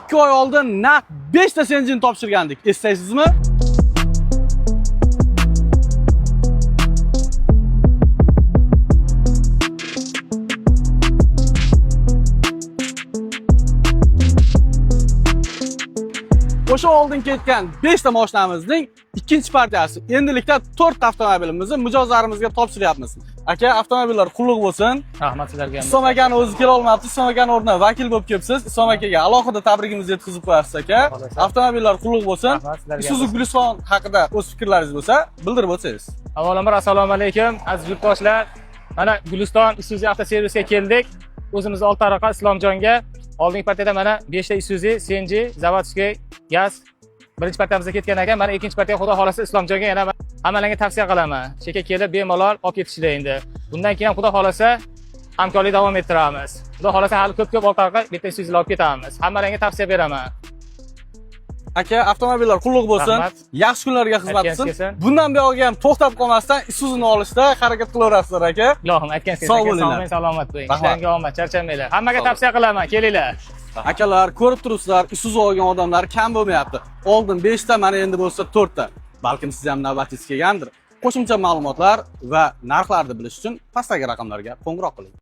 2 oy oldin naq 5 ta Senjin topshirgandik. Eslaysizmi? O'sha oldin ketgan 5 ta mashinamizning ikkinchi partiyasi. Endilikda 4 ta avtomobilimizni mijozlarimizga topshiryapmiz. Aka, avtomobillar qutlug' bo'lsin. Rahmat sizlarga. Islom akani o'zi kela olmabdi. Islom akani o'rnida vakil bo'lib kelibsiz. Islom akaga alohida tabrigimizni yetkazib qo'yasiz aka. Avtomobillar qutlug' bo'lsin. Isuzu Guliston haqida o'z fikrlaringiz bo'lsa, bildirib o'tsangiz. Avvalambor assalomu alaykum aziz yurtdoshlar. Mana Guliston Isuzu avtoservisga keldik. O'zimiz Oltiariqqa Islomjonga oldingi partiyada mana 5 ta Isuzu, Senji, Zavodskiy, Gaz birinchi partiyamizga ketgan ekan. Mana ikkinchi partiya xudo xolasa Islomjonga yana hammalarga tavsiya qilaman. Cheka kelib bemalol olib ketishlar endi. Bundan keyin xudo xolasa hamkorlik davom ettiramiz. Xudo xolasa hali ko'p Oltiariqqa bitta Isuzu olib ketamiz. Hammalarga tavsiya beraman. Aka, avtomobillar qutlug' bo'lsin. Yaxshi kunlarga xizmat qilsin. Bundan buyog'iga ham to'xtab qolmasdan Isuzu'ni olishda harakat qilaverasizlar aka. Ilohim aytganingizdek, sog' salomat bo'ling. Ishlaringizga omad, charchamanglar. Hammaga tavsiya qilaman, kelinglar. Akalar, ko'rib turibsizlar, Isuzu olgan odamlar kam bo'lmayapti. Oldin 5 ta, mana endi bo'lsa 4 ta. Balkim siz ham navbatingiz kelgandir. Qo'shimcha ma'lumotlar va narxlarni bilish uchun pastdagi raqamlarga qo'ng'iroq qiling.